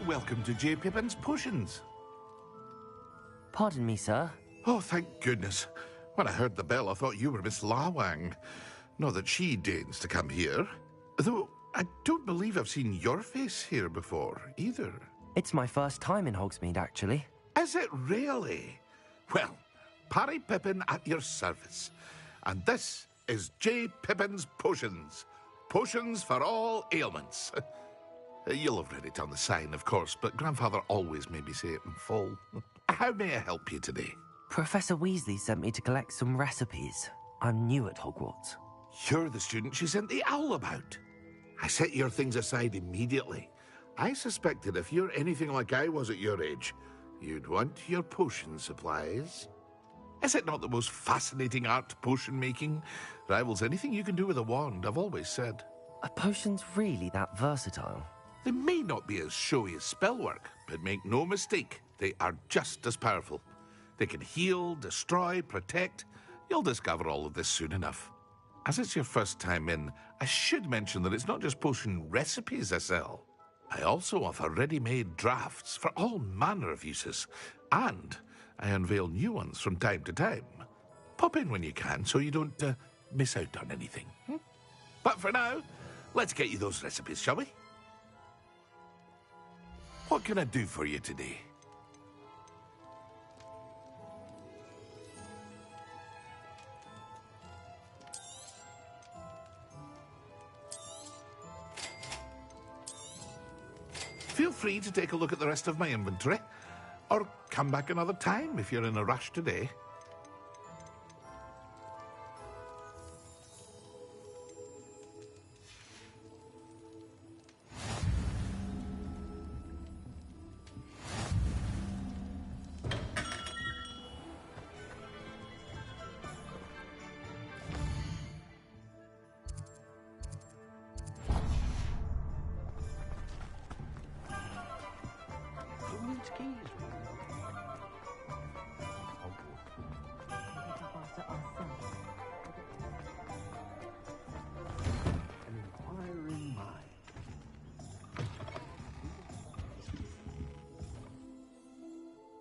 Welcome to J. Pippin's Potions. Pardon me, sir. Oh, thank goodness. When I heard the bell, I thought you were Miss Lawang. Not that she deigns to come here. Though, I don't believe I've seen your face here before, either. It's my first time in Hogsmeade, actually. Is it really? Well, Parry Pippin at your service. And this is J. Pippin's Potions. Potions for all ailments. You'll have read it on the sign, of course, but Grandfather always made me say it in full. How may I help you today? Professor Weasley sent me to collect some recipes. I'm new at Hogwarts. You're the student she sent the owl about. I set your things aside immediately. I suspected if you're anything like I was at your age, you'd want your potion supplies. Is it not the most fascinating art, potion making? Rivals anything you can do with a wand, I've always said. Are potions really that versatile? They may not be as showy as spellwork, but make no mistake, they are just as powerful. They can heal, destroy, protect. You'll discover all of this soon enough. As it's your first time in, I should mention that it's not just potion recipes I sell. I also offer ready-made drafts for all manner of uses, and I unveil new ones from time to time. Pop in when you can so you don't miss out on anything. But for now, let's get you those recipes, shall we? What can I do for you today? Feel free to take a look at the rest of my inventory, or come back another time if you're in a rush today.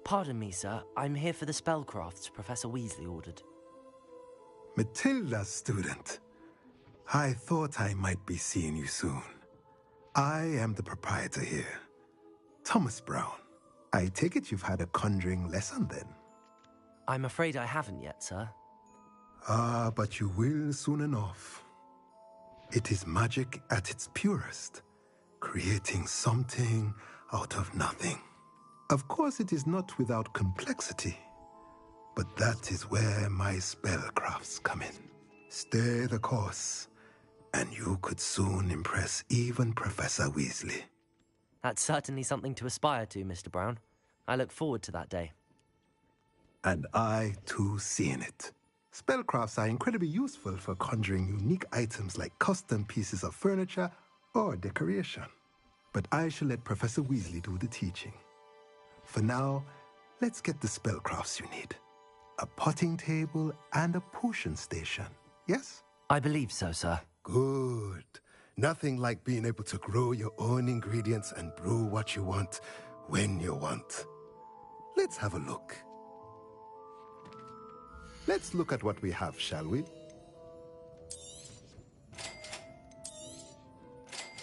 Pardon me, sir. I'm here for the spellcrafts Professor Weasley ordered. Matilda, student. I thought I might be seeing you soon. I am the proprietor here, Thomas Brown. I take it you've had a conjuring lesson then? I'm afraid I haven't yet, sir. Ah, but you will soon enough. It is magic at its purest, creating something out of nothing. Of course, it is not without complexity, but that is where my spellcrafts come in. Stay the course, and you could soon impress even Professor Weasley. That's certainly something to aspire to, Mr. Brown. I look forward to that day. And I, too, seeing it. Spellcrafts are incredibly useful for conjuring unique items like custom pieces of furniture or decoration. But I shall let Professor Weasley do the teaching. For now, let's get the spellcrafts you need. A potting table and a potion station, yes? I believe so, sir. Good. Nothing like being able to grow your own ingredients and brew what you want when you want. Let's have a look. Let's look at what we have, shall we?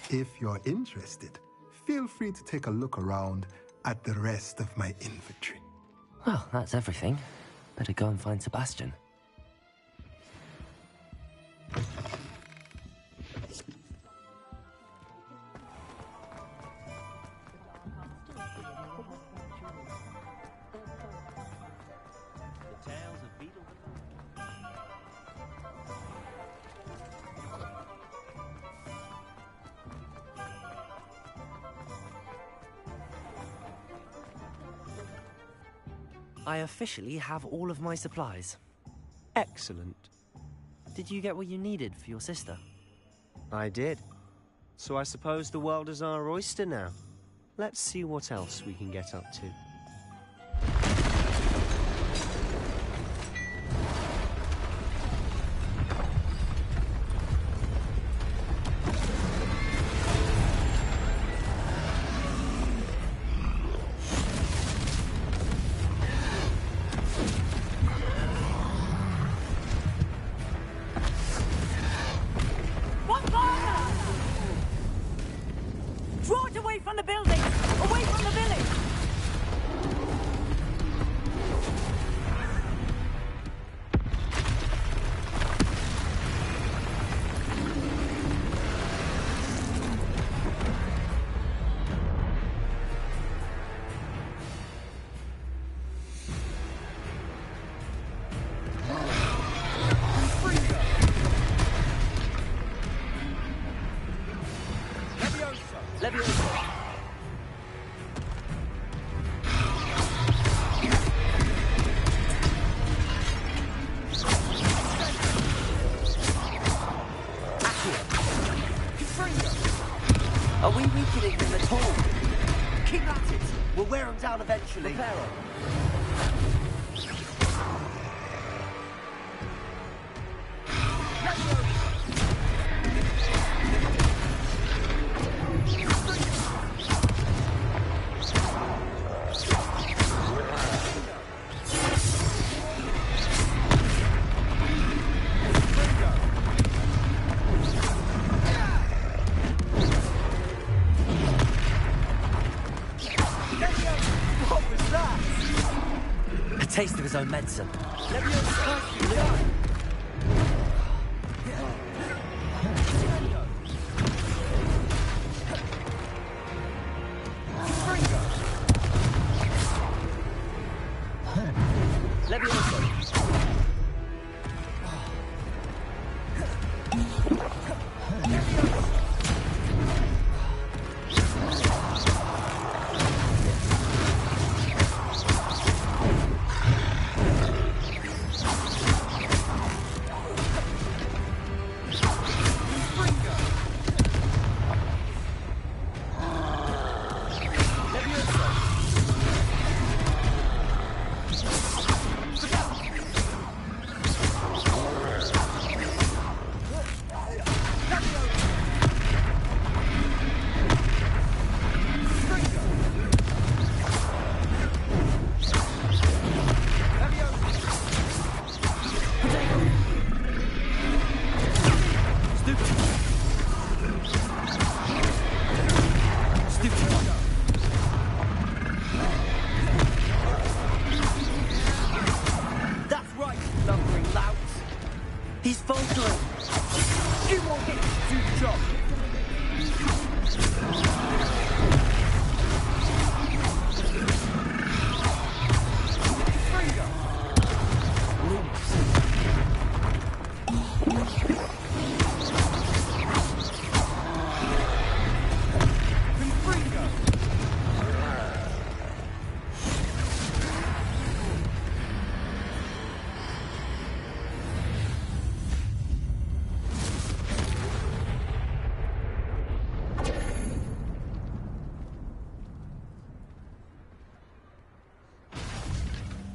If you're interested, feel free to take a look around at the rest of my inventory. Well, that's everything. Better go and find Sebastian. I officially have all of my supplies. Excellent. Did you get what you needed for your sister? I did. So I suppose the world is our oyster now. Let's see what else we can get up to. Eventually. Repairer. Taste of his own medicine.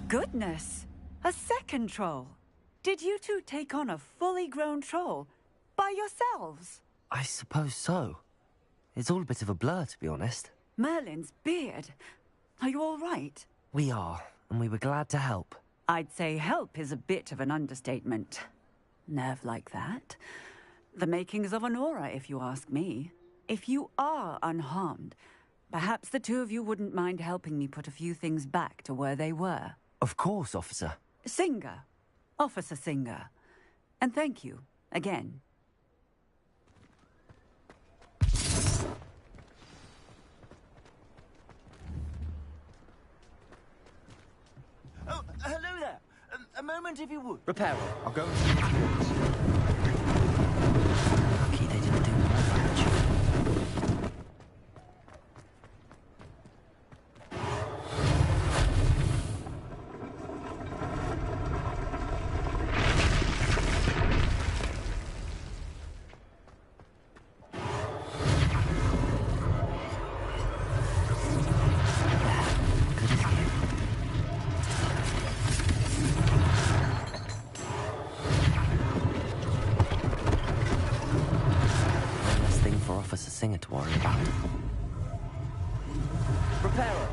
Goodness! A second troll! Did you two take on a fully grown troll? By yourselves? I suppose so. It's all a bit of a blur, to be honest. Merlin's beard. Are you all right? We are, and we were glad to help. I'd say help is a bit of an understatement. Nerve like that. The makings of an aura, if you ask me. If you are unharmed, perhaps the two of you wouldn't mind helping me put a few things back to where they were. Of course, officer. Singer. Officer Singer. And thank you, again. Oh, hello there. A moment, if you would. Repairer. I'll go and see what you want. Lucky they didn't do more damage. Officer Singer to worry about. Repairer!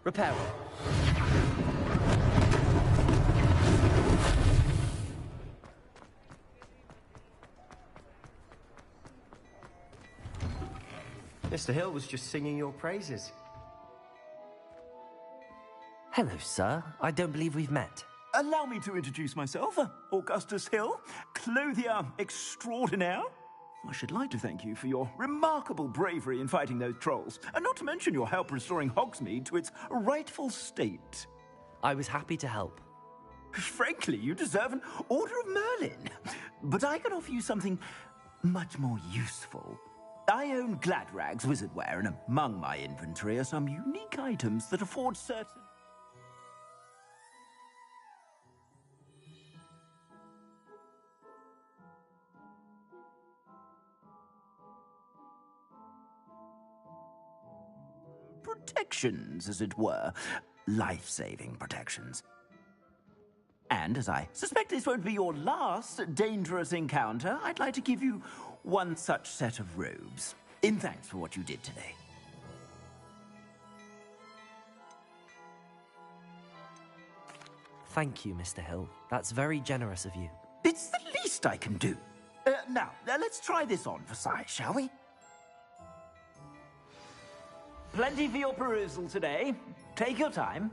Repairer. Mr. Hill was just singing your praises. Hello, sir. I don't believe we've met. Allow me to introduce myself, Augustus Hill, clothier extraordinaire. I should like to thank you for your remarkable bravery in fighting those trolls, and not to mention your help restoring Hogsmeade to its rightful state. I was happy to help. Frankly, you deserve an Order of Merlin. But I can offer you something much more useful. I own Gladrag's wizardware, and among my inventory are some unique items that afford certain... protections, as it were. Life-saving protections. And as I suspect this won't be your last dangerous encounter, I'd like to give you one such set of robes, in thanks for what you did today. Thank you, Mr. Hill. That's very generous of you. It's the least I can do. Now, let's try this on for size, shall we? Plenty for your perusal today. Take your time.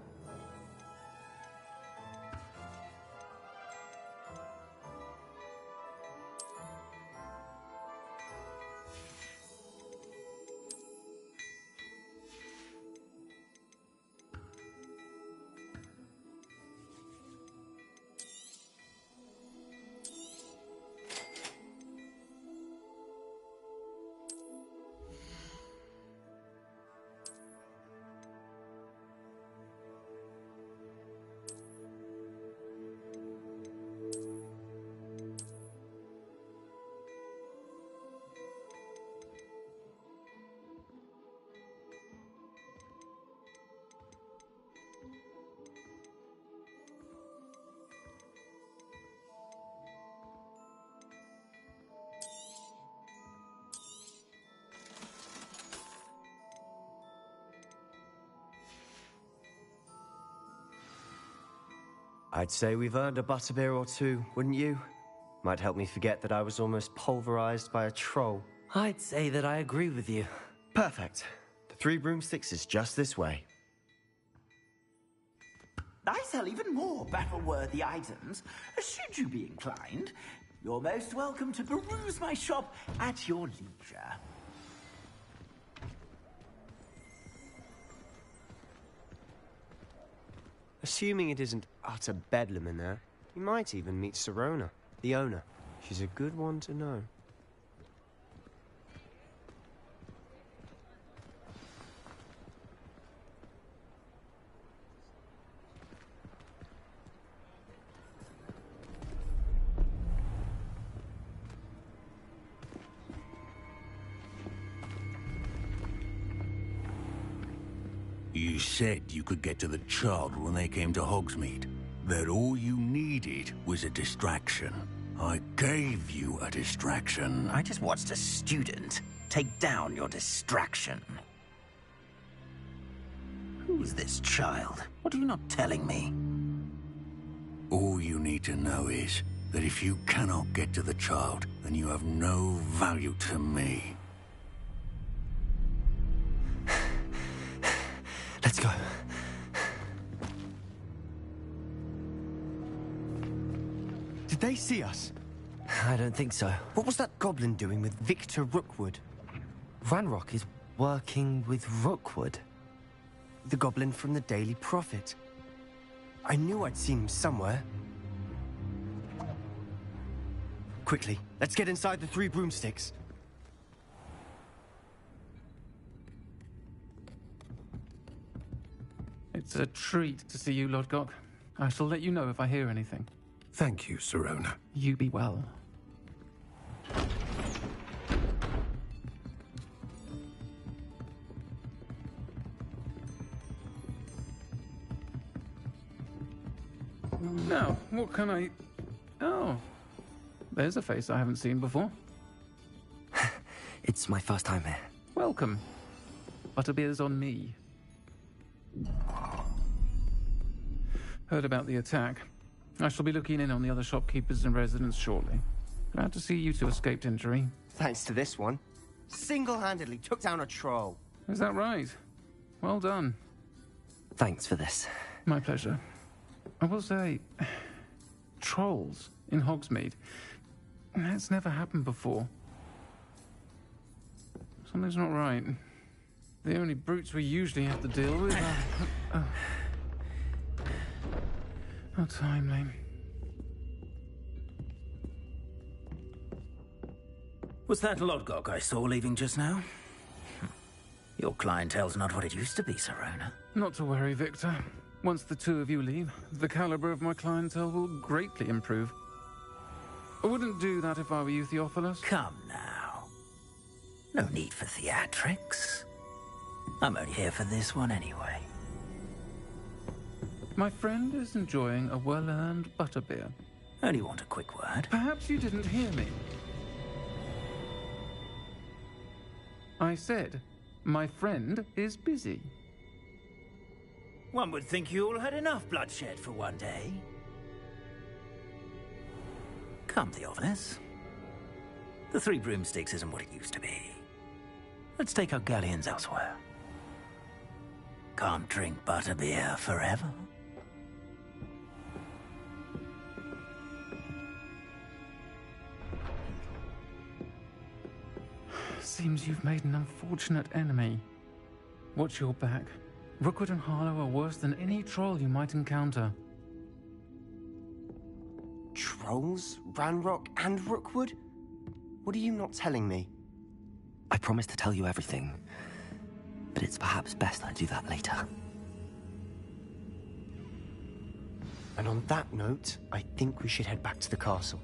I'd say we've earned a butterbeer or two, wouldn't you? Might help me forget that I was almost pulverized by a troll. I'd say that I agree with you. Perfect. The 3 broomsticks is just this way. I sell even more battle-worthy items. Should you be inclined, you're most welcome to peruse my shop at your leisure. Assuming it isn't utter bedlam in there, you might even meet Sirona, the owner. She's a good one to know. You said you could get to the child when they came to Hogsmeade. That all you needed was a distraction. I gave you a distraction. I just watched a student take down your distraction. Who's this child? What are you not telling me? All you need to know is that if you cannot get to the child, then you have no value to me. Let's go. Did they see us? I don't think so. What was that goblin doing with Victor Rookwood? Ranrock is working with Rookwood. The goblin from the Daily Prophet. I knew I'd seen him somewhere. Quickly, let's get inside the 3 broomsticks. It's a treat to see you, Lodgok. I shall let you know if I hear anything. Thank you, Sirona. You be well. Now, what can I... Oh, there's a face I haven't seen before. It's my first time here. Welcome. Butterbeer's on me. Heard about the attack. I shall be looking in on the other shopkeepers and residents shortly. Glad to see you two escaped injury. Thanks to this one. Single-handedly took down a troll. Is that right? Well done. Thanks for this. My pleasure. I will say, trolls in Hogsmeade. That's never happened before. Something's not right. The only brutes we usually have to deal with are... How timely. Was that Lodgok I saw leaving just now? Your clientele's not what it used to be, Serona. Not to worry, Victor. Once the two of you leave, the caliber of my clientele will greatly improve. I wouldn't do that if I were you, Theophilus. Come now. No need for theatrics. I'm only here for this one anyway. My friend is enjoying a well-earned butterbeer. Only want a quick word. Perhaps you didn't hear me. I said, my friend is busy. One would think you all had enough bloodshed for one day. Come, Theophilus. The Three Broomsticks isn't what it used to be. Let's take our galleons elsewhere. Can't drink butterbeer forever. Seems you've made an unfortunate enemy. Watch your back. Rookwood and Harlow are worse than any troll you might encounter. Trolls? Ranrock and Rookwood? What are you not telling me? I promised to tell you everything, but it's perhaps best I do that later. And on that note, I think we should head back to the castle.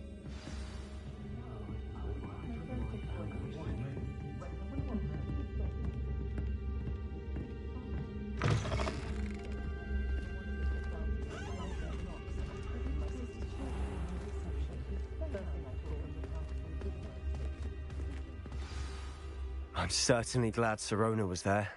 I'm certainly glad Serona was there.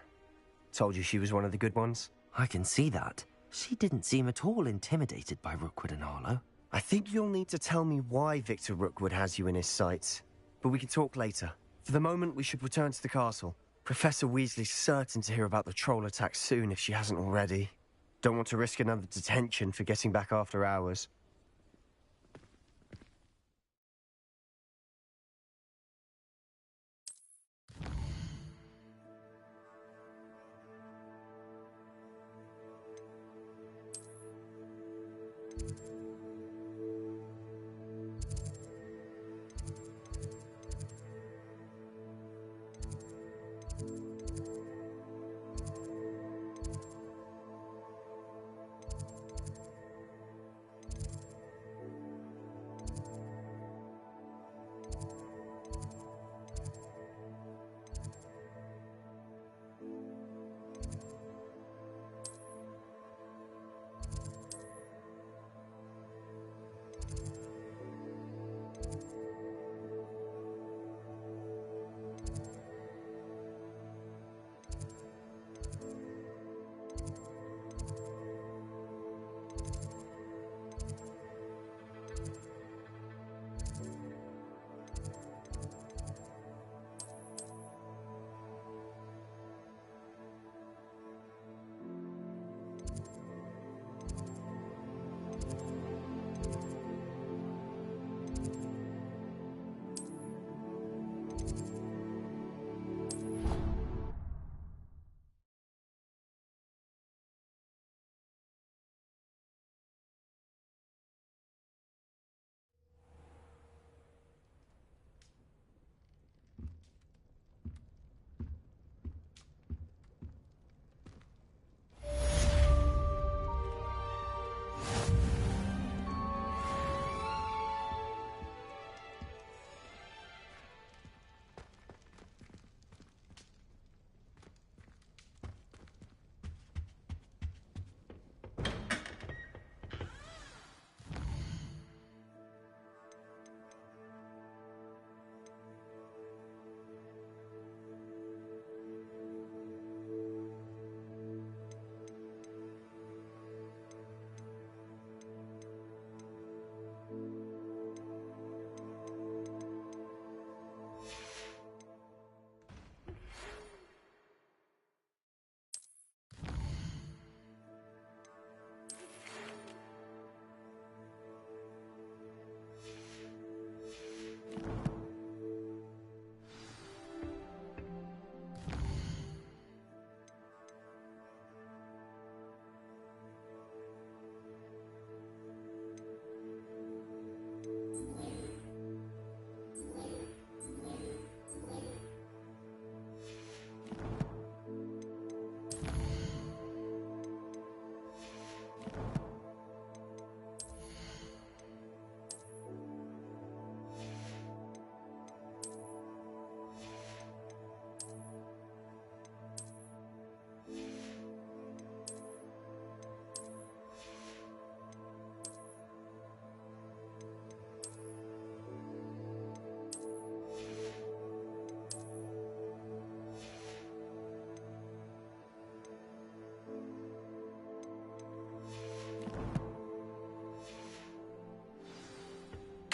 Told you she was one of the good ones. I can see that. She didn't seem at all intimidated by Rookwood and Harlow. I think you'll need to tell me why Victor Rookwood has you in his sights. But we can talk later. For the moment, we should return to the castle. Professor Weasley's certain to hear about the troll attack soon if she hasn't already. Don't want to risk another detention for getting back after hours.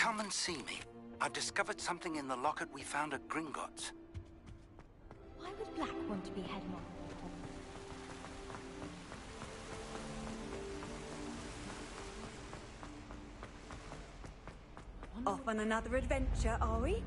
Come and see me. I've discovered something in the locket we found at Gringotts. Why would Black want to be headmaster? Off on another adventure, are we?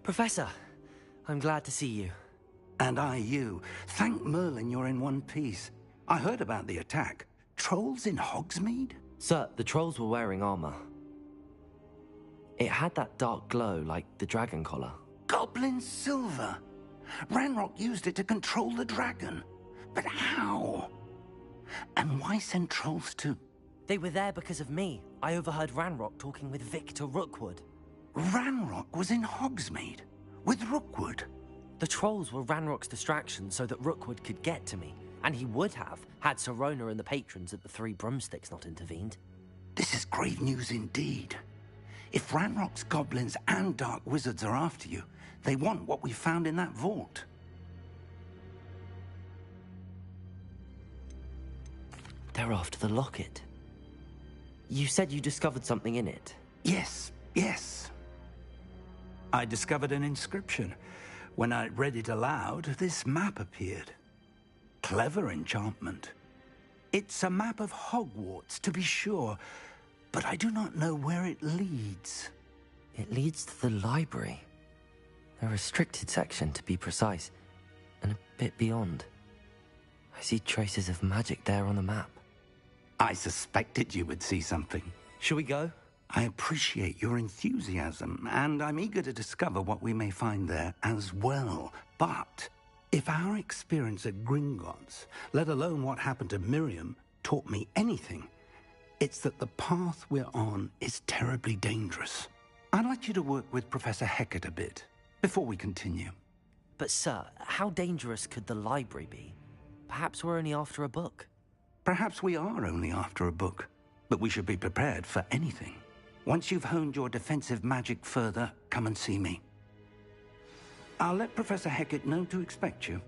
Professor, I'm glad to see you. And I you. Thank Merlin you're in one piece. I heard about the attack. Trolls in Hogsmeade? Sir, the trolls were wearing armor. It had that dark glow like the dragon collar. Goblin silver. Ranrock used it to control the dragon. But how? And why send trolls to... They were there because of me. I overheard Ranrock talking with Victor Rookwood. Ranrock was in Hogsmeade? With Rookwood? The trolls were Ranrock's distraction so that Rookwood could get to me. And he would have, had Sirona and the patrons at the Three Broomsticks not intervened. This is grave news indeed. If Ranrock's goblins and dark wizards are after you, they want what we found in that vault. They're after the locket. You said you discovered something in it. Yes. I discovered an inscription. When I read it aloud, this map appeared. Clever enchantment. It's a map of Hogwarts, to be sure, but I do not know where it leads. It leads to the library. A restricted section, to be precise, and a bit beyond. I see traces of magic there on the map. I suspected you would see something. Shall we go? I appreciate your enthusiasm, and I'm eager to discover what we may find there as well. But if our experience at Gringotts, let alone what happened to Miriam, taught me anything, it's that the path we're on is terribly dangerous. I'd like you to work with Professor Hecat a bit before we continue. But sir, how dangerous could the library be? Perhaps we're only after a book. Perhaps we are only after a book, but we should be prepared for anything. Once you've honed your defensive magic further, come and see me. I'll let Professor Hecat know to expect you.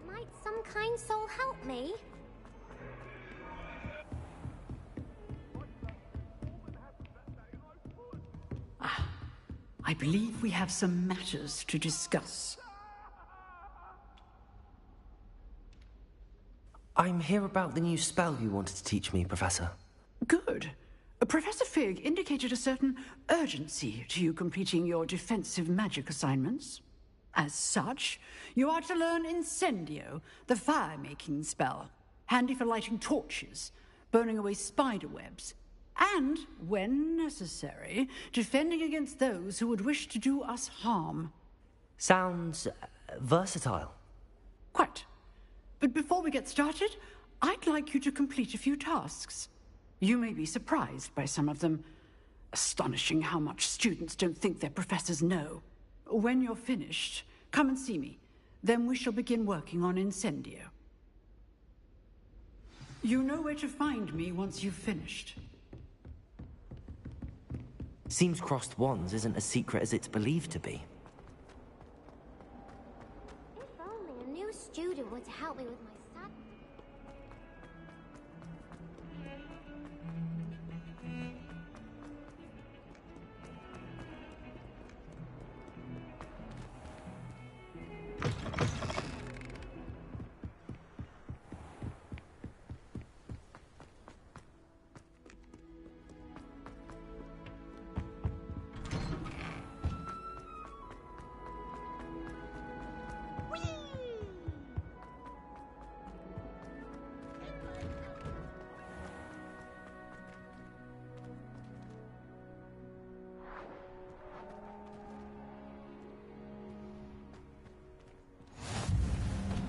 Might some kind soul help me? I believe we have some matters to discuss. I'm here about the new spell you wanted to teach me, Professor. Good. Professor Fig indicated a certain urgency to you completing your defensive magic assignments. As such, you are to learn Incendio, the fire-making spell, handy for lighting torches, burning away spider webs, and, when necessary, defending against those who would wish to do us harm. Sounds versatile. Quite. But before we get started, I'd like you to complete a few tasks. You may be surprised by some of them. Astonishing how much students don't think their professors know. When you're finished, come and see me. Then we shall begin working on Incendio. You know where to find me once you've finished. Seems crossed wands isn't as secret as it's believed to be. If only a new student were to help me with my study.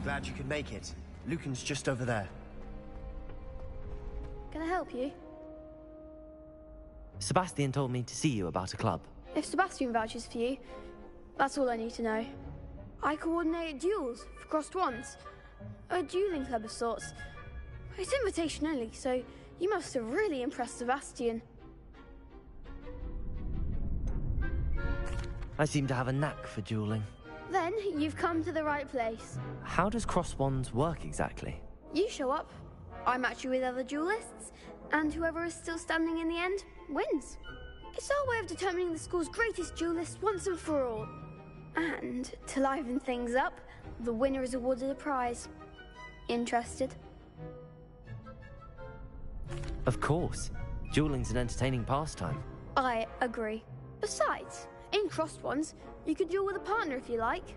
Glad you could make it. Lucan's just over there. Can I help you? Sebastian told me to see you about a club. If Sebastian vouches for you, that's all I need to know. I coordinate duels for crossed wands. A dueling club of sorts. It's invitation only, so you must have really impressed Sebastian. I seem to have a knack for dueling. Then you've come to the right place. How does crossed wands work exactly? You show up, I match you with other duelists, and whoever is still standing in the end wins. It's our way of determining the school's greatest duelist once and for all. And to liven things up, the winner is awarded a prize. Interested? Of course. Dueling's an entertaining pastime. I agree. Besides, in crossed ones, you can duel with a partner if you like.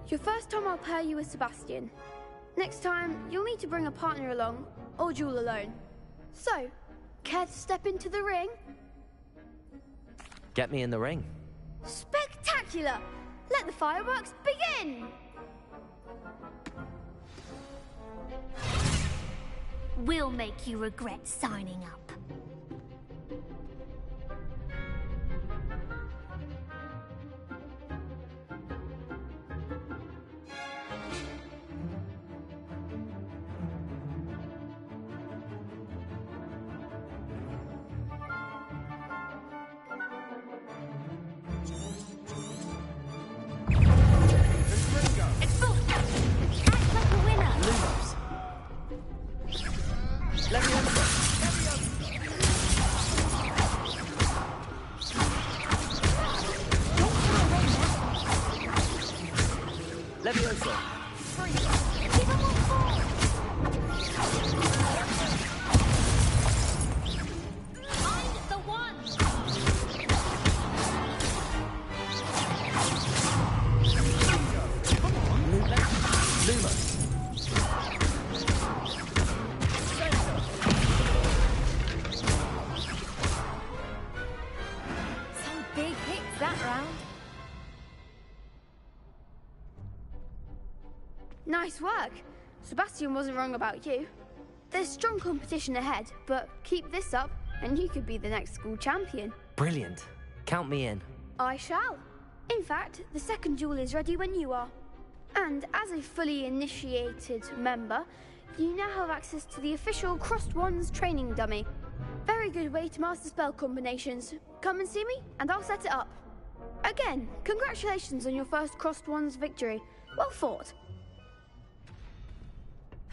Your first time I'll pair you with Sebastian. Next time, you'll need to bring a partner along, or duel alone. So, care to step into the ring? Get me in the ring. Spectacular! Let the fireworks begin! We'll make you regret signing up. Nice work. Sebastian wasn't wrong about you. There's strong competition ahead, but keep this up and you could be the next school champion. Brilliant. Count me in. I shall. In fact, the second duel is ready when you are. And as a fully initiated member, you now have access to the official Crossed Wands training dummy. Very good way to master spell combinations. Come and see me, and I'll set it up. Again, congratulations on your first Crossed Wands victory. Well fought.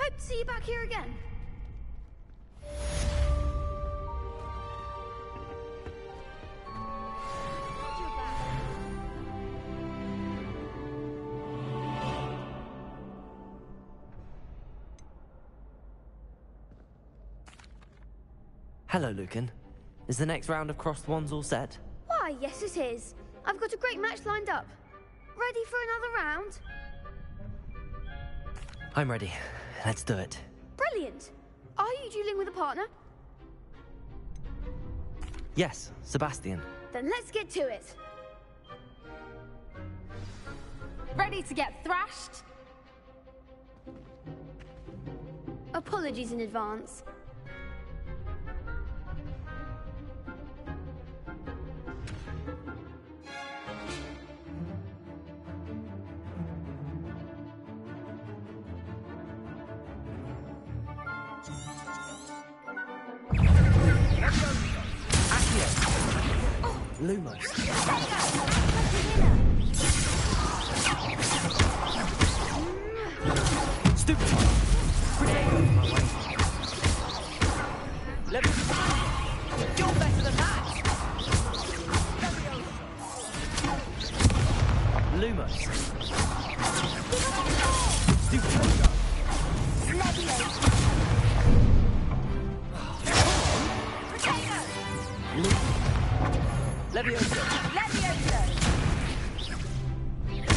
Hope to see you back here again. Hello, Lucan. Is the next round of Crossed Wands all set? Why, yes it is. I've got a great match lined up. Ready for another round? I'm ready. Let's do it. Brilliant. Are you dueling with a partner? Yes, Sebastian. Then let's get to it. Ready? ready to get thrashed? Apologies in advance. Lumos. Stupid. Let me... You're better than that! Lumos. Stupid. Levioso! Levioso!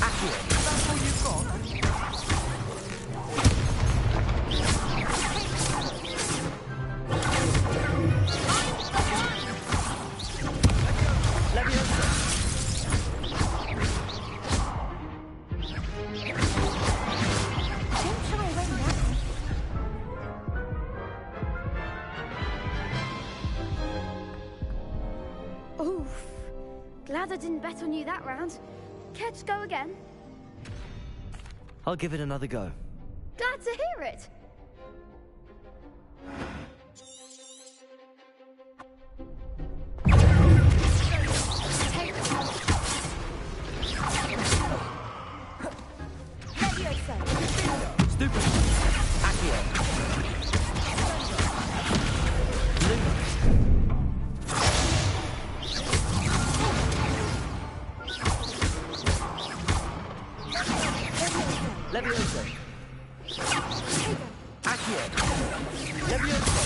Accio! That's all you've got? Levioso! Don't try right now. Oof. Glad I didn't bet on you that round. Care to go again? I'll give it another go. Glad to hear it. Stupid. Accio. Levioso! Accio! Levioso!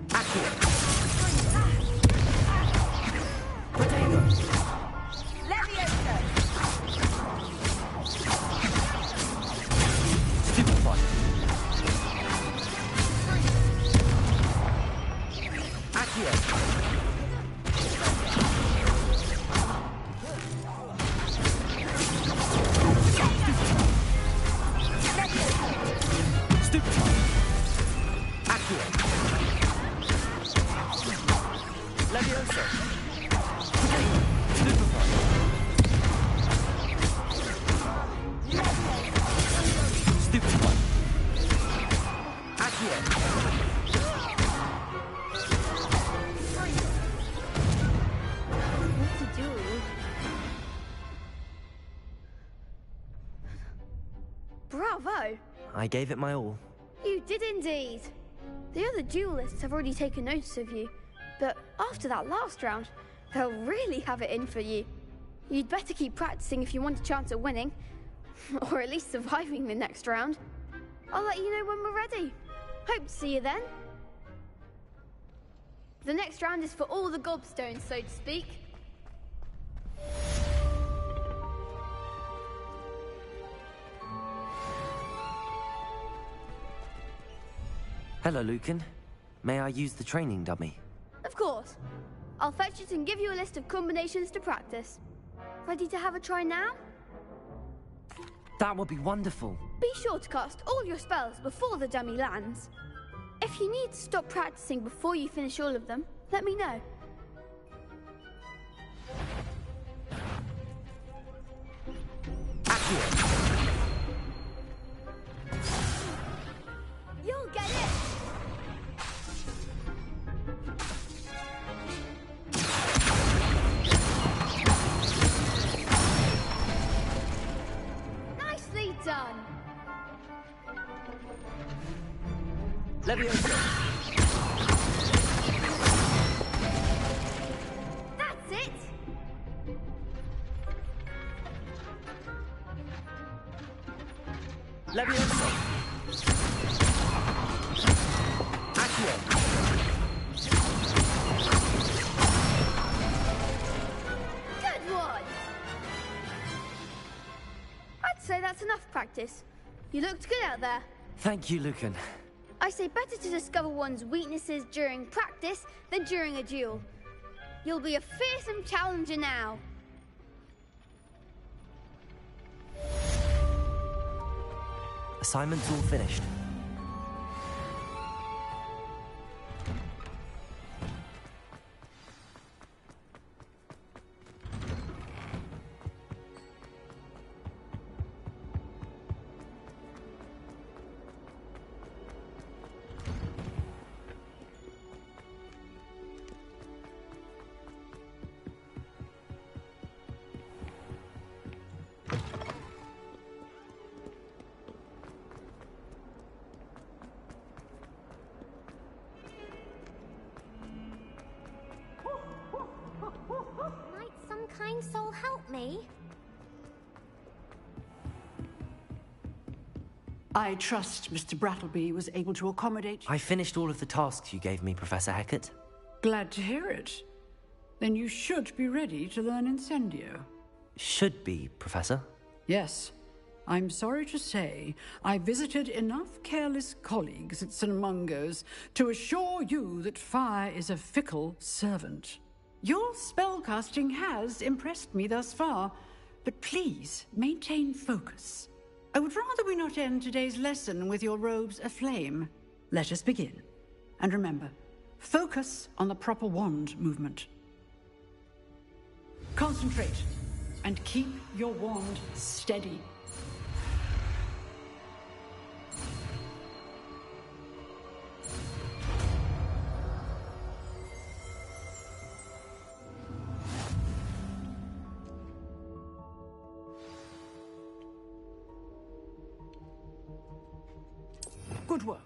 Accio! Potato! Levioso! Stupid fight. Accio! Stupid fight. Accio! Levioso! Stupid fight. Stupid fight. Accio! What to do? Bravo! I gave it my all. You did indeed. The other duelists have already taken notice of you, but after that last round, they'll really have it in for you. You'd better keep practicing if you want a chance at winning, or at least surviving the next round. I'll let you know when we're ready. Hope to see you then. The next round is for all the gobstones, so to speak. Hello, Lucan. May I use the training dummy? Of course. I'll fetch it and give you a list of combinations to practice. Ready to have a try now? That would be wonderful. Be sure to cast all your spells before the dummy lands. If you need to stop practicing before you finish all of them, let me know. You'll get it! Nicely done! Levioso! That's it! Levioso! Accio! Good one! I'd say that's enough practice. You looked good out there. Thank you, Lucan. I I say better to discover one's weaknesses during practice than during a duel. You'll be a fearsome challenger now. Assignment's all finished. Might some kind soul help me? I trust Mr. Brattleby was able to accommodate... I finished all of the tasks you gave me, Professor Hecat. Glad to hear it. Then you should be ready to learn Incendio. Should be, Professor. Yes. I'm sorry to say, I visited enough careless colleagues at St. Mungo's to assure you that fire is a fickle servant. Your spellcasting has impressed me thus far, but please maintain focus. I would rather we not end today's lesson with your robes aflame. Let us begin. And remember, focus on the proper wand movement. Concentrate, and keep your wand steady. Good work.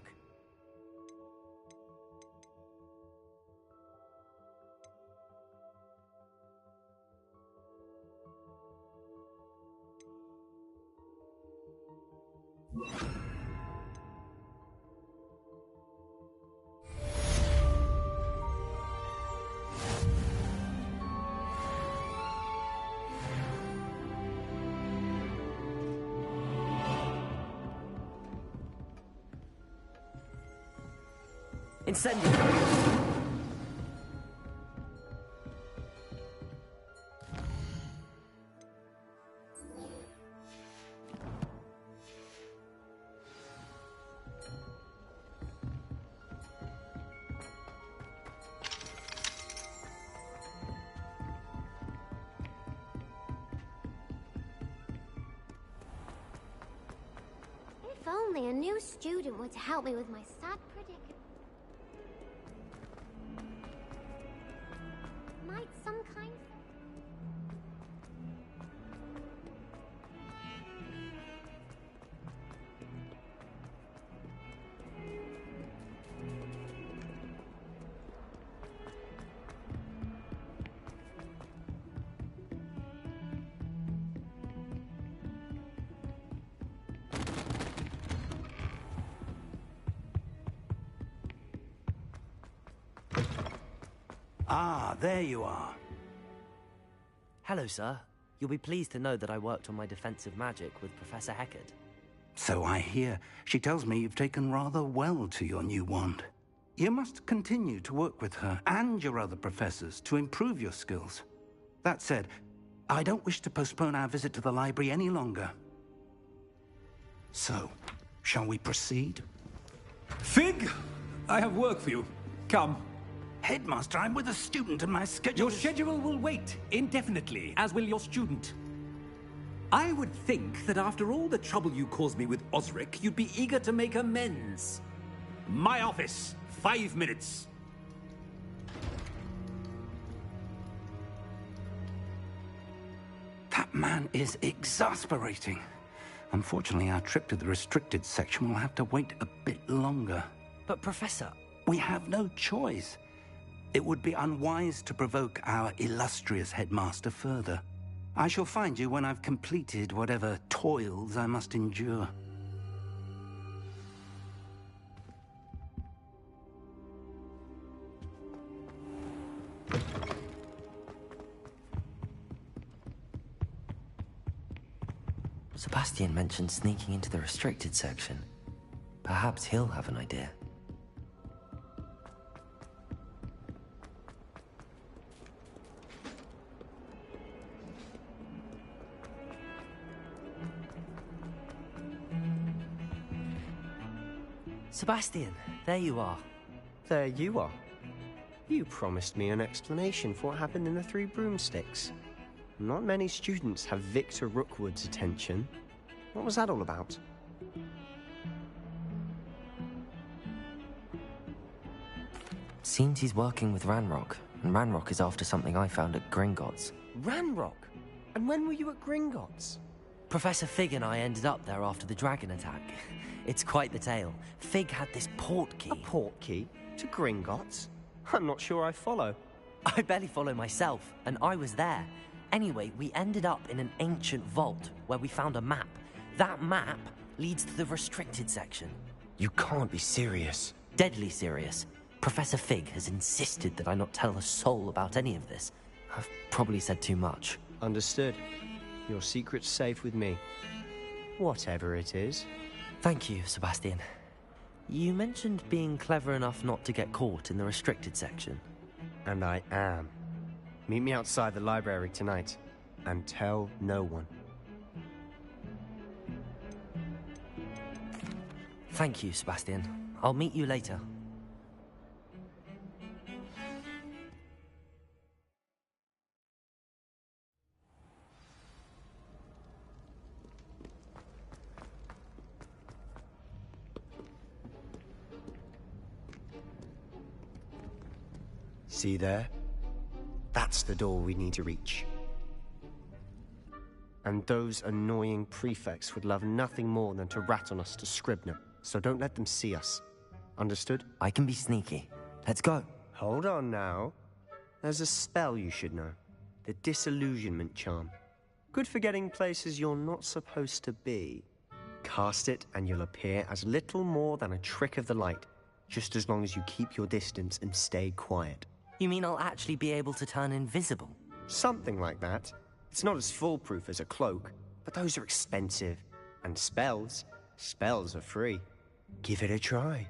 Incendio! If only a new student were to help me with my sad predicament. Might some kind... Ah, there you are. Hello, sir. You'll be pleased to know that I worked on my defensive magic with Professor Hecat. So I hear. She tells me you've taken rather well to your new wand. You must continue to work with her and your other professors to improve your skills. That said, I don't wish to postpone our visit to the library any longer. So, shall we proceed? Fig! I have work for you. Come. Headmaster, I'm with a student and my schedule... Your schedule will wait indefinitely, as will your student. I would think that after all the trouble you caused me with Osric, you'd be eager to make amends. My office, 5 minutes. That man is exasperating. Unfortunately, our trip to the restricted section will have to wait a bit longer. But, Professor... We have no choice. It would be unwise to provoke our illustrious headmaster further. I shall find you when I've completed whatever toils I must endure. Sebastian mentioned sneaking into the restricted section. Perhaps he'll have an idea. Sebastian, there you are. There you are. You promised me an explanation for what happened in the Three Broomsticks. Not many students have Victor Rookwood's attention. What was that all about? Seems he's working with Ranrock, and Ranrock is after something I found at Gringotts. Ranrock? And when were you at Gringotts? Professor Fig and I ended up there after the dragon attack. It's quite the tale. Fig had this port key. A port key? To Gringotts? I'm not sure I follow. I barely follow myself, and I was there. Anyway, we ended up in an ancient vault where we found a map. That map leads to the restricted section. You can't be serious. Deadly serious. Professor Fig has insisted that I not tell a soul about any of this. I've probably said too much. Understood. Your secret's safe with me. Whatever it is. Thank you, Sebastian. You mentioned being clever enough not to get caught in the restricted section. And I am. Meet me outside the library tonight, and tell no one. Thank you, Sebastian. I'll meet you later. See there? That's the door we need to reach. And those annoying prefects would love nothing more than to rat on us to Scribner, so don't let them see us. Understood? I can be sneaky. Let's go. Hold on now. There's a spell you should know. The Disillusionment Charm. Good for getting places you're not supposed to be. Cast it and you'll appear as little more than a trick of the light, just as long as you keep your distance and stay quiet. You mean I'll actually be able to turn invisible? Something like that. It's not as foolproof as a cloak, but those are expensive. And spells are free. Give it a try.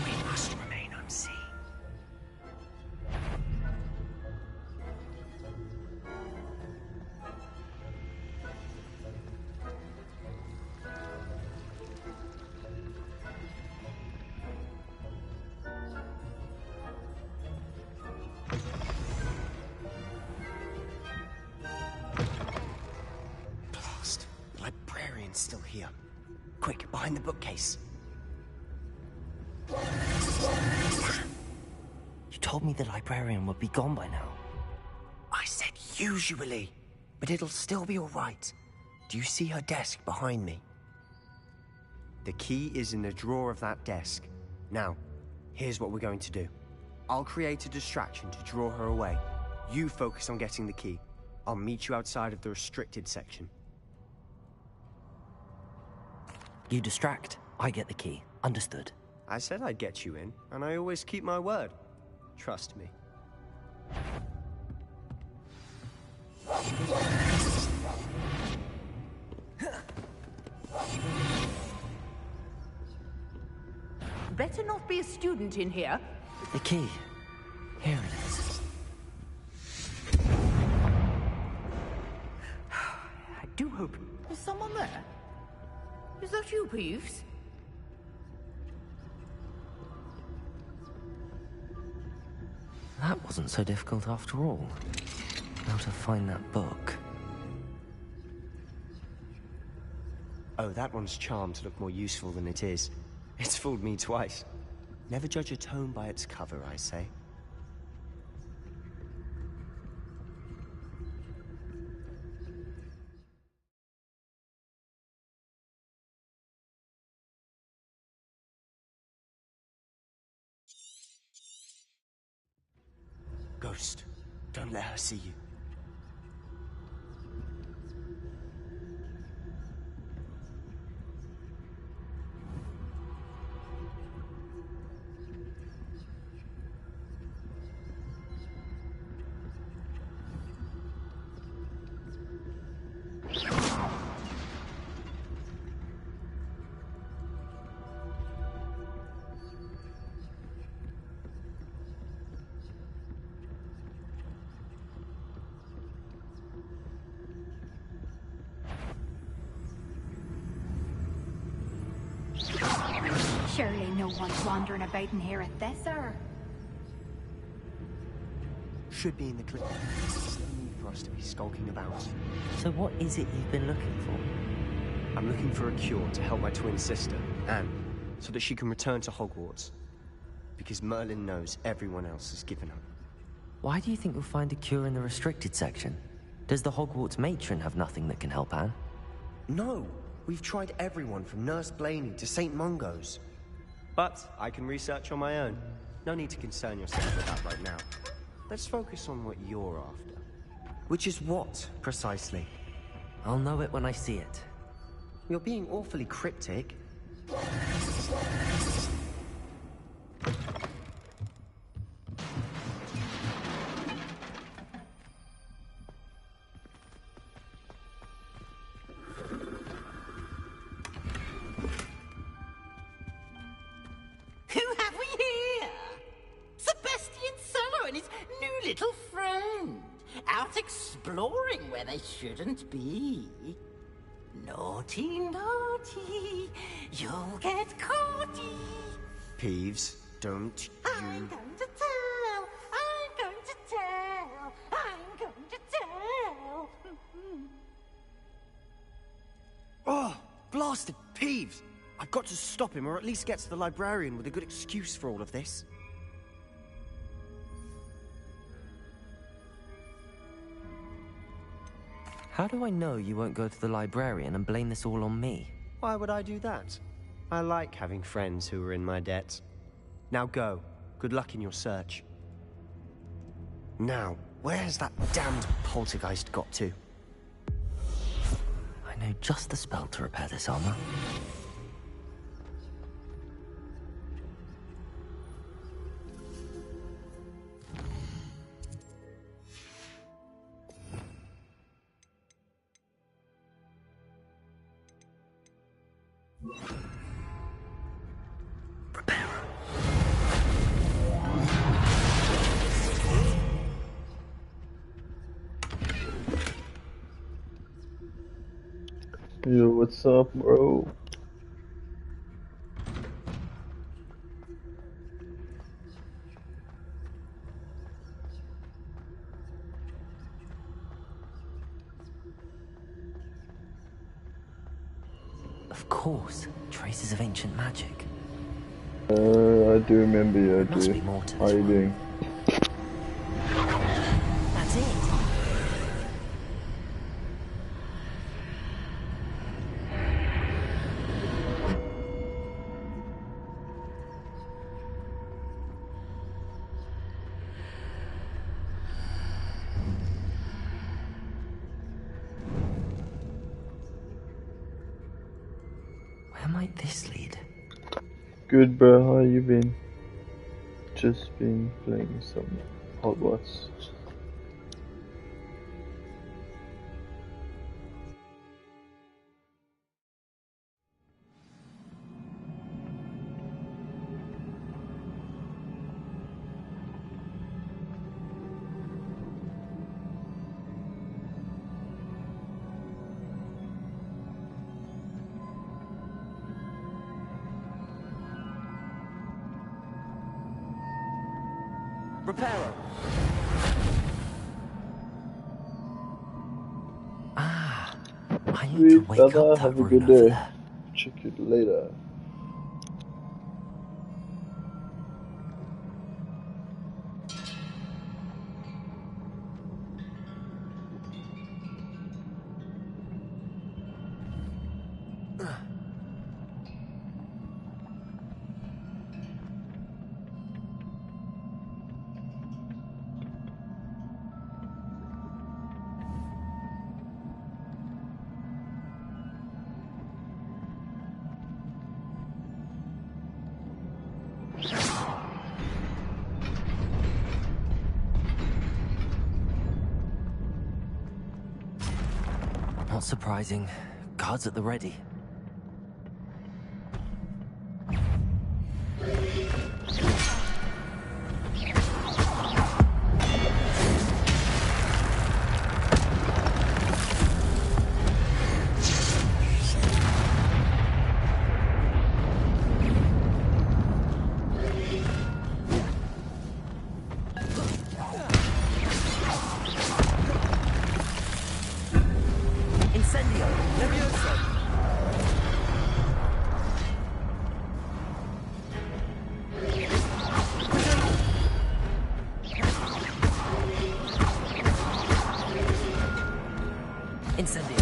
We must remain unseen. Blast! The librarian's still here. Quick, behind the bookcase. You told me the librarian would be gone by now. I said usually, but it'll still be all right. Do you see her desk behind me? The key is in the drawer of that desk. Now, here's what we're going to do. I'll create a distraction to draw her away. You focus on getting the key. I'll meet you outside of the restricted section. You distract, I get the key. Understood. I said I'd get you in, and I always keep my word. Trust me. Better not be a student in here. The key. Here it is. I do hope... Is someone there? Is that you, Peeves? That wasn't so difficult after all. How to find that book? Oh, that one's charmed to look more useful than it is. It's fooled me twice. Never judge a tome by its cover, I say. Ghost, don't let her see you. Surely no one's wandering about in here at this hour. Should be in the clip. There's no need for us to be skulking about. So what is it you've been looking for? I'm looking for a cure to help my twin sister, Anne, so that she can return to Hogwarts. Because Merlin knows everyone else has given up. Why do you think you'll find a cure in the restricted section? Does the Hogwarts matron have nothing that can help Anne? No! We've tried everyone from Nurse Blaney to St. Mungo's. But I can research on my own. No need to concern yourself with that right now. Let's focus on what you're after. Which is what, precisely? I'll know it when I see it. You're being awfully cryptic. Who have we here? Sebastian Solo and his new little friend. Out exploring where they shouldn't be. Naughty, naughty. You'll get caughty. Peeves, don't I'm going to tell. I'm going to tell. I'm going to tell. Oh, blasted Peeves! I've got to stop him, or at least get to the librarian with a good excuse for all of this. How do I know you won't go to the librarian and blame this all on me? Why would I do that? I like having friends who are in my debt. Now go. Good luck in your search. Now, where's that damned poltergeist got to? I know just the spell to repair this armor. Yo, what's up, bro? Of course, traces of ancient magic. I do remember you, There must be more to this hiding. That's it. Where might this lead? Good, bro. How you been? Just been playing some Hogwarts. Reparo! I need to Sweet wake up brother, that have a rune good over day. there. Check you later. Not surprising. Guards at the ready. Incendio! Levioso! Incendio!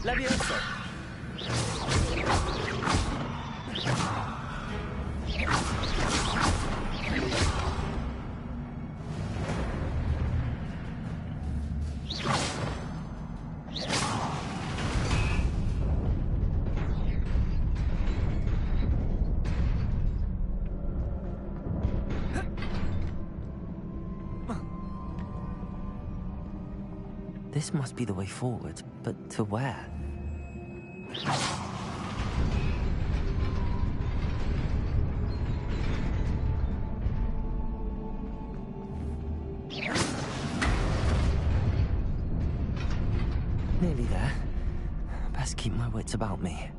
Levioso! This must be the way forward, but to where? Nearly there. Best keep my wits about me.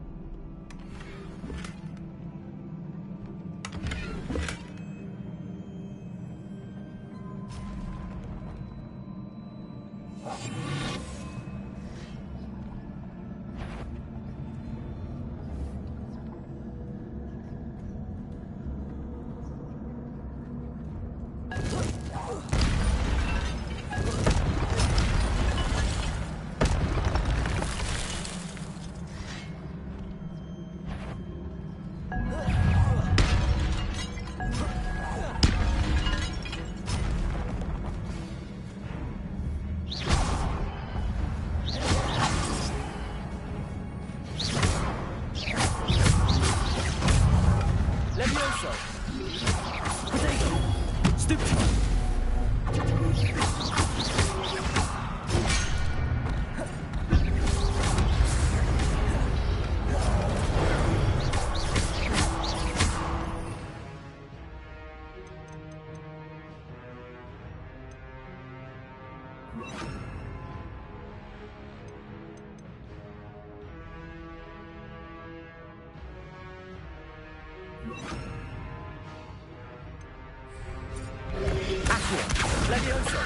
Levioso!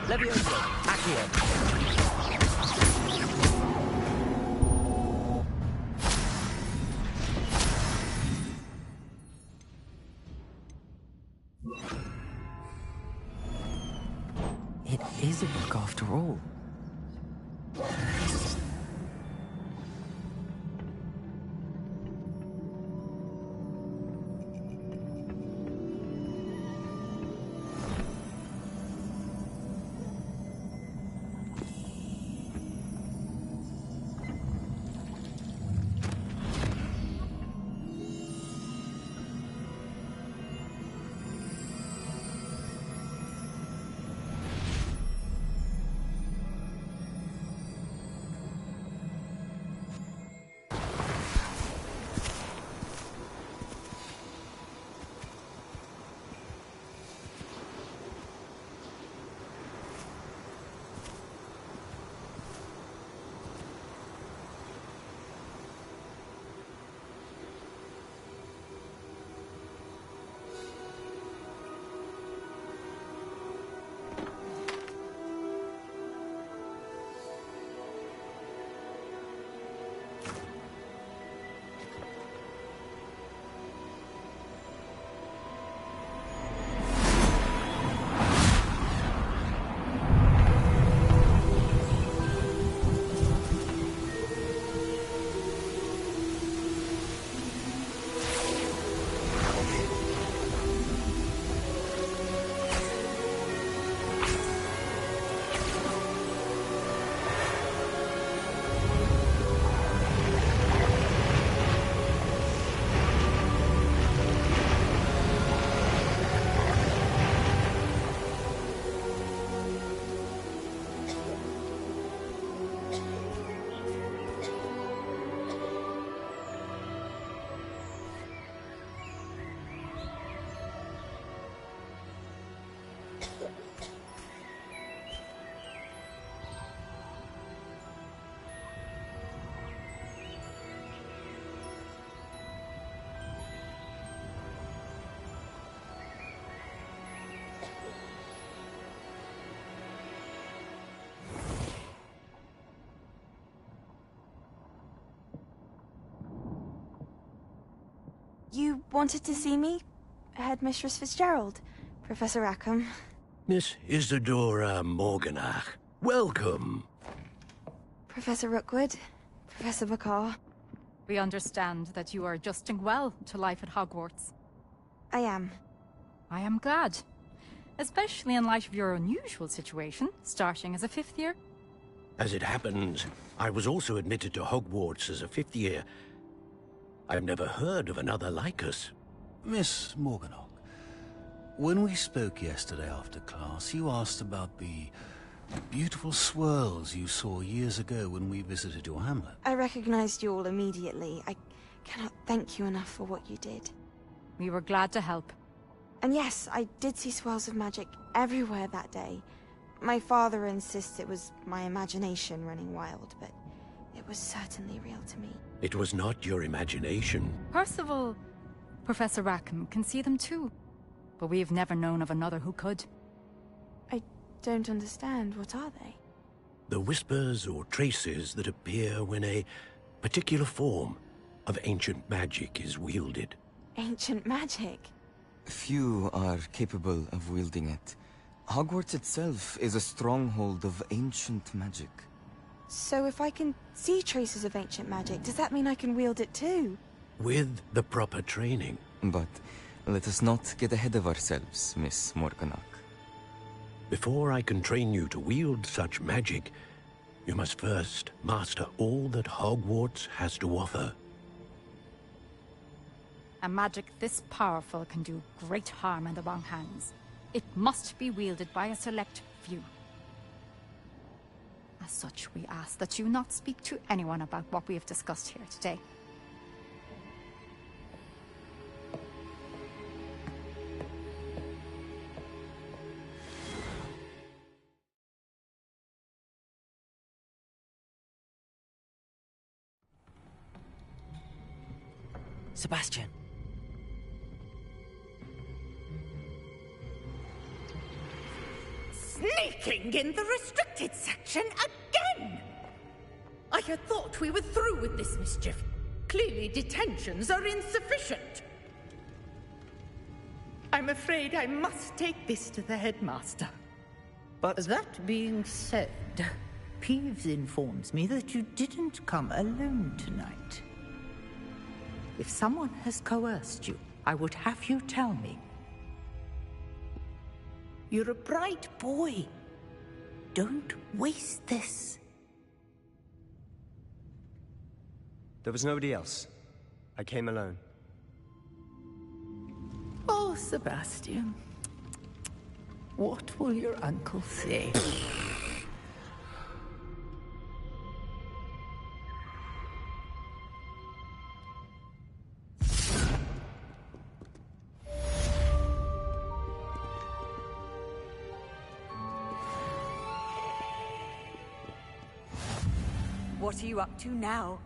Levioso! Accio! It is a book after all. You wanted to see me? Headmistress Fitzgerald, Professor Rackham. Miss Isadora Morganach, welcome. Professor Rookwood, Professor Bakar. We understand that you are adjusting well to life at Hogwarts. I am. I am glad. Especially in light of your unusual situation, starting as a 5th year. As it happens, I was also admitted to Hogwarts as a 5th year. I've never heard of another like us. Miss Morganach, when we spoke yesterday after class, you asked about the beautiful swirls you saw years ago when we visited your hamlet. I recognized you all immediately. I cannot thank you enough for what you did. We were glad to help. And yes, I did see swirls of magic everywhere that day. My father insists it was my imagination running wild, but it was certainly real to me. It was not your imagination. Percival, Professor Rackham can see them too. But we have never known of another who could. I don't understand. What are they? The whispers or traces that appear when a particular form of ancient magic is wielded. Ancient magic? Few are capable of wielding it. Hogwarts itself is a stronghold of ancient magic. So if I can see traces of ancient magic, does that mean I can wield it too? With the proper training. But let us not get ahead of ourselves, Miss Morganach. Before I can train you to wield such magic, you must first master all that Hogwarts has to offer. A magic this powerful can do great harm in the wrong hands. It must be wielded by a select few. As such, we ask that you not speak to anyone about what we have discussed here today. Sebastian. Sneaking in the restricted section again! I had thought we were through with this mischief. Clearly detentions are insufficient. I'm afraid I must take this to the headmaster. But that being said, Peeves informs me that you didn't come alone tonight. If someone has coerced you, I would have you tell me. You're a bright boy. Don't waste this. there was nobody else. I came alone. Oh, Sebastian. What will your uncle say? What are you up to now?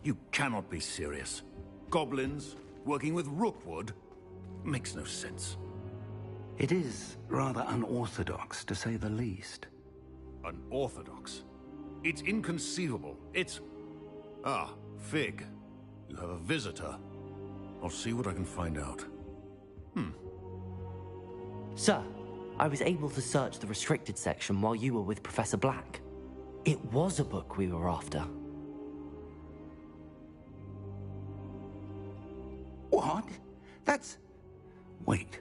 You cannot be serious. Goblins working with Rookwood? Makes no sense. It is rather unorthodox, to say the least. Unorthodox? It's inconceivable. It's... Ah, Fig. You have a visitor. I'll see what I can find out. Sir, I was able to search the restricted section while you were with Professor Black. It was a book we were after. What? That's... Wait.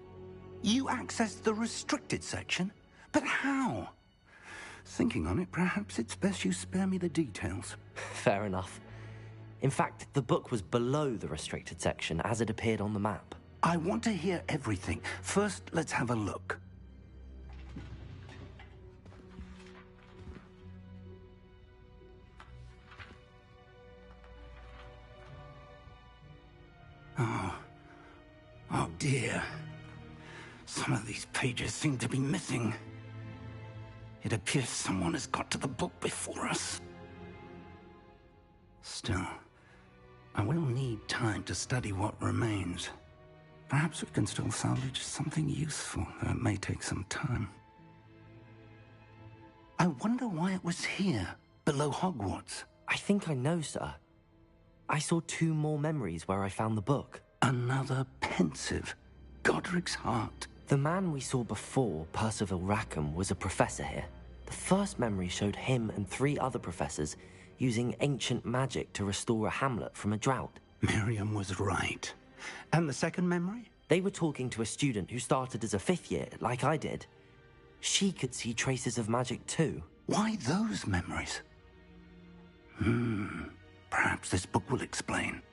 You accessed the restricted section? But how? Thinking on it, perhaps it's best you spare me the details. Fair enough. In fact, the book was below the restricted section as it appeared on the map. I want to hear everything. First, let's have a look. Oh dear. Some of these pages seem to be missing. It appears someone has got to the book before us. Still, I will need time to study what remains. Perhaps we can still salvage something useful, though it may take some time. I wonder why it was here, below Hogwarts. I think I know, sir. I saw 2 more memories where I found the book. Another pensive. Godric's heart. The man we saw before, Percival Rackham, was a professor here. The first memory showed him and 3 other professors using ancient magic to restore a hamlet from a drought. Miriam was right. And the second memory? They were talking to a student who started as a 5th year, like I did. She could see traces of magic too. Why those memories? Perhaps this book will explain.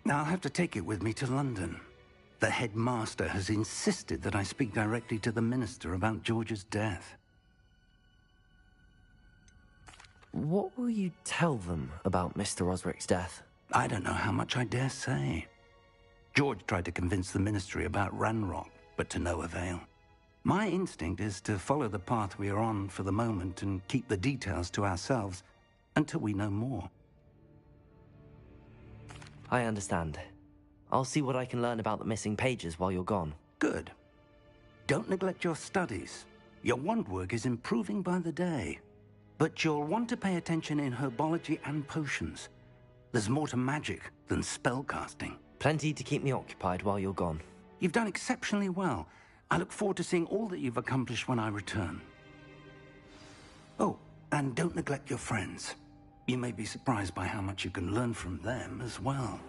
I'll have to take it with me to London. The headmaster has insisted that I speak directly to the minister about George's death. What will you tell them about Mr. Osric's death? I don't know how much I dare say. George tried to convince the ministry about Ranrock, but to no avail. My instinct is to follow the path we are on for the moment and keep the details to ourselves until we know more. I understand. I'll see what I can learn about the missing pages while you're gone. Good. Don't neglect your studies. Your wand work is improving by the day. But you'll want to pay attention in herbology and potions. There's more to magic than spellcasting. Plenty to keep me occupied while you're gone. You've done exceptionally well. I look forward to seeing all that you've accomplished when I return. Oh, and don't neglect your friends. You may be surprised by how much you can learn from them as well.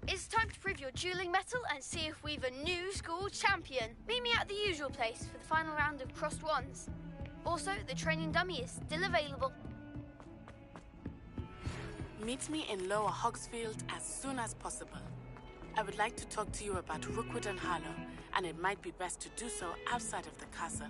It's time to prove your dueling mettle and see if we've a new school champion. Meet me at the usual place for the final round of crossed wands. Also, the training dummy is still available. Meet me in Lower Hogsfield as soon as possible. I would like to talk to you about Rookwood and Harlow, and it might be best to do so outside of the castle.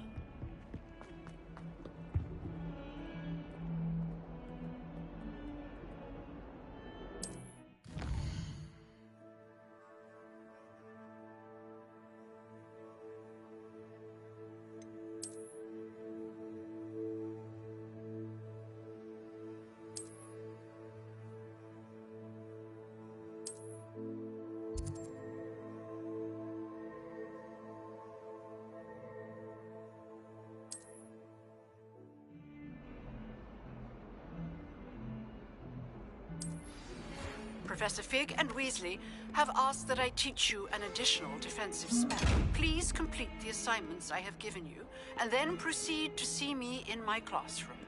Professor Fig and Weasley have asked that I teach you an additional defensive spell. Please complete the assignments I have given you, and then proceed to see me in my classroom.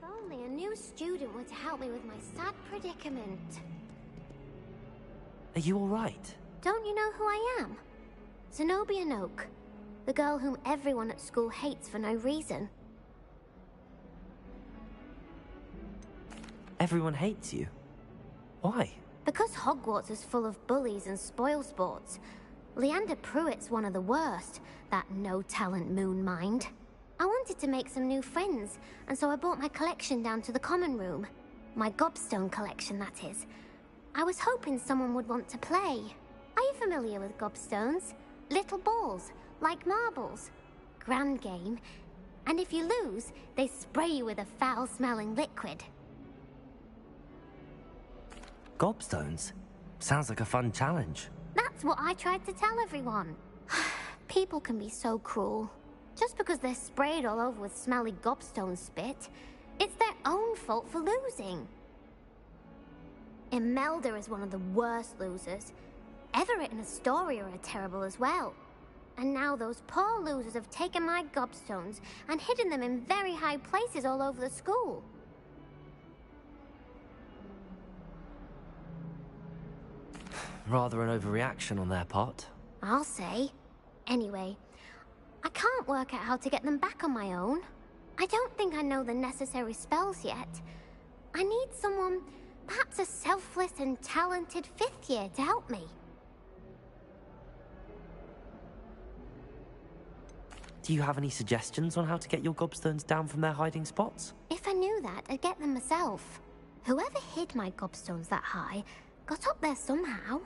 Only a new student would help me with my sad predicament. Are you all right? Don't you know who I am? Zenobia Noak. The girl whom everyone at school hates for no reason. Everyone hates you? Why? Because Hogwarts is full of bullies and spoilsports. Leander Pruitt's one of the worst, that no-talent moon mind. I wanted to make some new friends, and so I brought my collection down to the common room. My gobstone collection, that is. I was hoping someone would want to play. Are you familiar with gobstones? Little balls, like marbles. Grand game. And if you lose, they spray you with a foul-smelling liquid. Gobstones? Sounds like a fun challenge. That's what I tried to tell everyone. People can be so cruel. Just because they're sprayed all over with smelly gobstone spit, it's their own fault for losing. Imelda is one of the worst losers. Everett and Astoria are terrible as well. And now those poor losers have taken my gobstones and hidden them in very high places all over the school. Rather an overreaction on their part. I'll say. Anyway, I can't work out how to get them back on my own. I don't think I know the necessary spells yet. I need someone, perhaps a selfless and talented 5th year to help me. Do you have any suggestions on how to get your gobstones down from their hiding spots? If I knew that, I'd get them myself. Whoever hid my gobstones that high got up there somehow.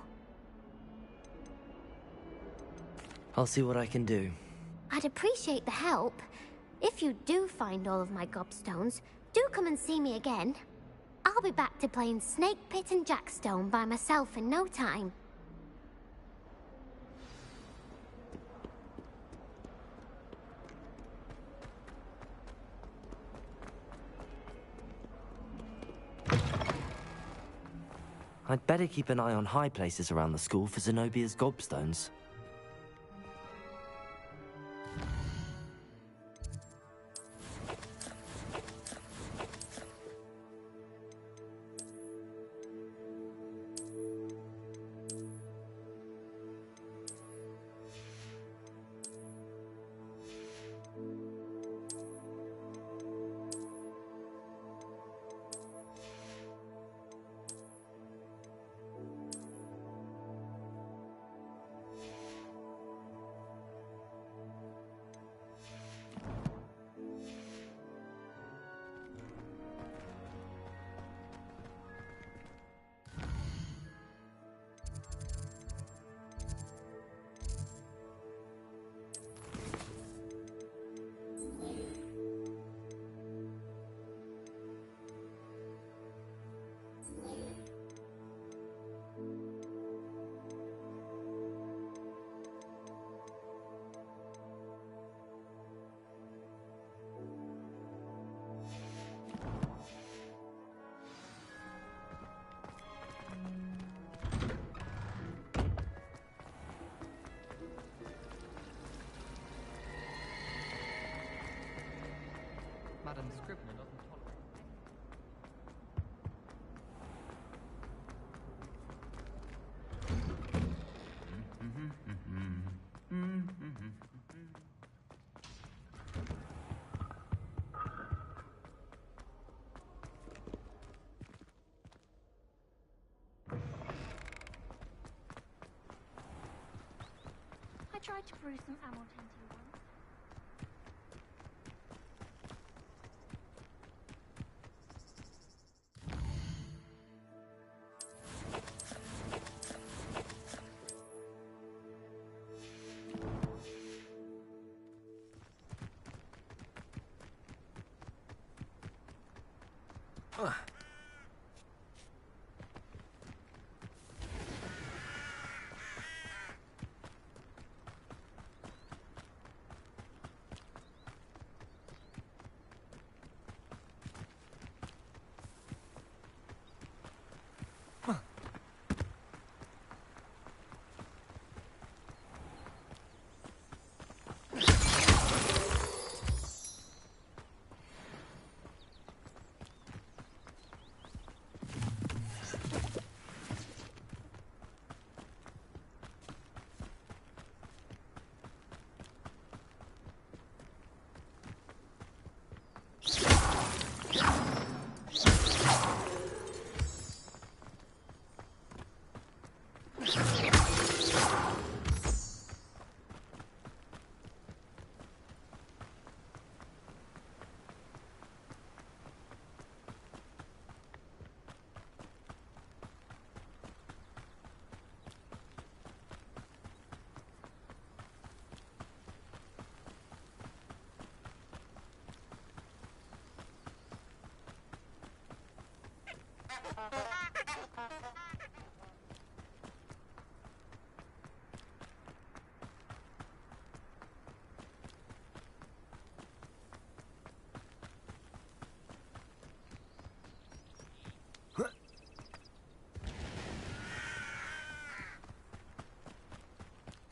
I'll see what I can do. I'd appreciate the help. If you do find all of my gobstones, do come and see me again. I'll be back to playing Snake Pit and Jackstone by myself in no time. I'd better keep an eye on high places around the school for Zenobia's gobstones. Madam Scribner doesn't tolerate. I tried to brew some Hamilton tea once.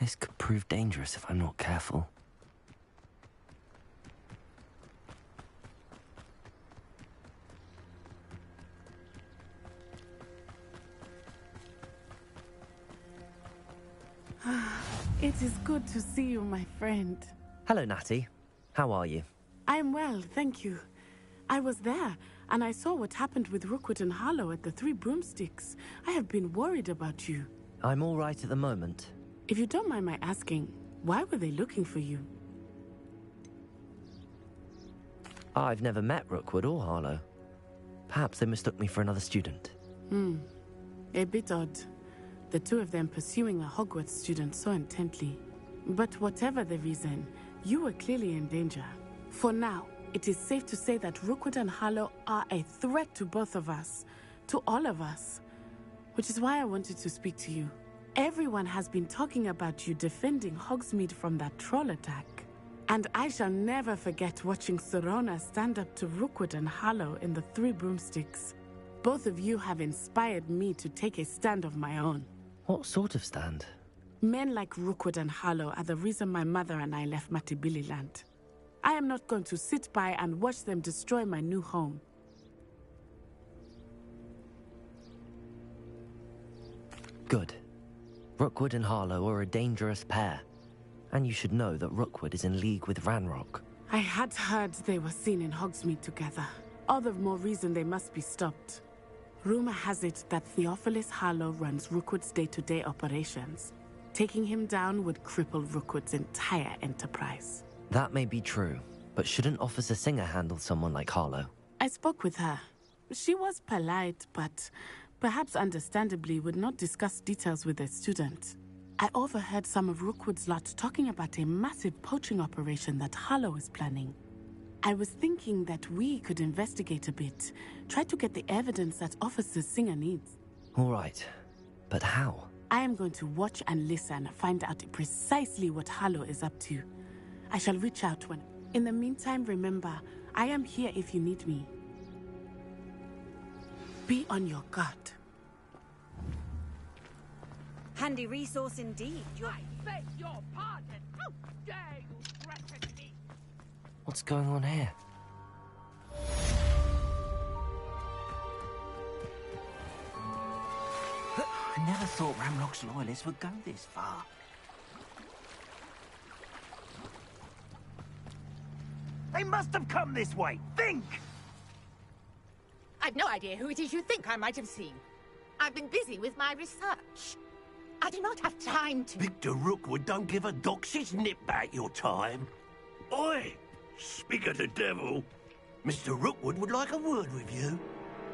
This could prove dangerous if I'm not careful. It is good to see you, my friend. Hello, Natty. How are you? I'm well, thank you. I was there, and I saw what happened with Rookwood and Harlow at the Three Broomsticks. I have been worried about you. I'm all right at the moment. If you don't mind my asking, why were they looking for you? I've never met Rookwood or Harlow. Perhaps they mistook me for another student. A bit odd. The two of them pursuing a Hogwarts student so intently. But whatever the reason, you were clearly in danger. For now, it is safe to say that Rookwood and Harlow are a threat to both of us. To all of us. Which is why I wanted to speak to you. Everyone has been talking about you defending Hogsmeade from that troll attack. And I shall never forget watching Serona stand up to Rookwood and Harlow in the Three Broomsticks. Both of you have inspired me to take a stand of my own. What sort of stand? Men like Rookwood and Harlow are the reason my mother and I left Matabeleland. I am not going to sit by and watch them destroy my new home. Good. Rookwood and Harlow are a dangerous pair. And you should know that Rookwood is in league with Ranrock. I had heard they were seen in Hogsmeade together. All the more reason they must be stopped. Rumor has it that Theophilus Harlow runs Rookwood's day-to-day operations. Taking him down would cripple Rookwood's entire enterprise. That may be true, but shouldn't Officer Singer handle someone like Harlow? I spoke with her. She was polite, but perhaps understandably would not discuss details with a student. I overheard some of Rookwood's lot talking about a massive poaching operation that Harlow is planning. I was thinking that we could investigate a bit, try to get the evidence that Officer Singer needs. All right, but how? I am going to watch and listen, find out precisely what Harlow is up to. I shall reach out when... In the meantime, remember, I am here if you need me. Be on your guard. Handy resource indeed. I beg your pardon. How dare you threaten me? What's going on here? I never thought Ranrock's loyalists would go this far. They must have come this way. Think! I've no idea who it is you think I might have seen. I've been busy with my research. I do not have time to... Victor Rookwood don't give a doxy's nip back your time. Oi! Speak of the devil. Mr. Rookwood would like a word with you.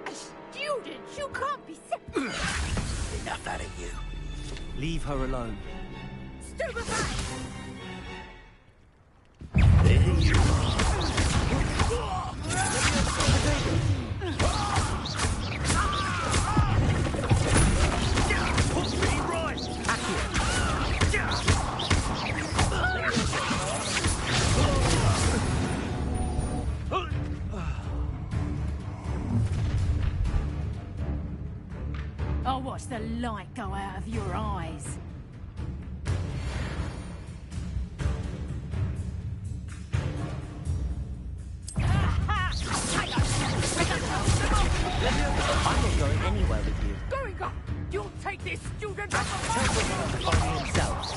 A student? You can't be... Enough out of you. Leave her alone. Stupefy! There you are. Put me right. I'll watch the light go out of your eyes. I'm not going anywhere with you. Going up! You'll take this student Tell someone to find himself.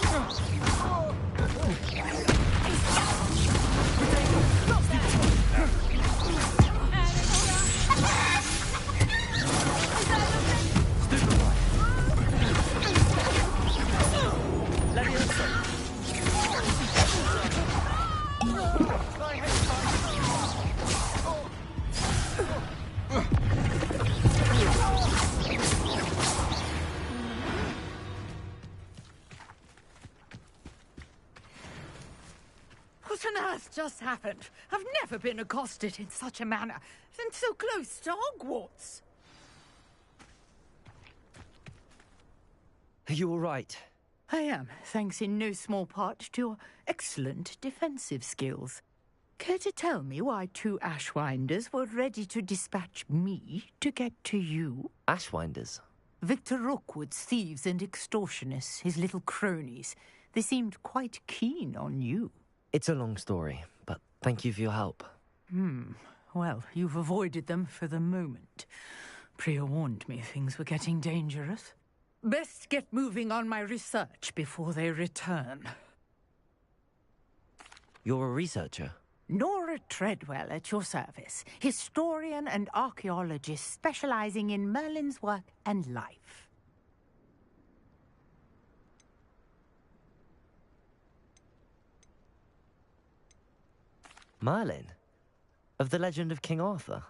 What on earth just happened? I've never been accosted in such a manner, and so close to Hogwarts. Are you all right? I am, thanks in no small part to your excellent defensive skills. Care to tell me why 2 Ashwinders were ready to dispatch me to get to you? Ashwinders? Victor Rookwood's thieves and extortionists, his little cronies. They seemed quite keen on you. It's a long story, but thank you for your help. Well, you've avoided them for the moment. Priya warned me things were getting dangerous. Best get moving on my research before they return. You're a researcher? Nora Treadwell at your service. Historian and archaeologist specializing in Merlin's work and life. Merlin? Of the legend of King Arthur?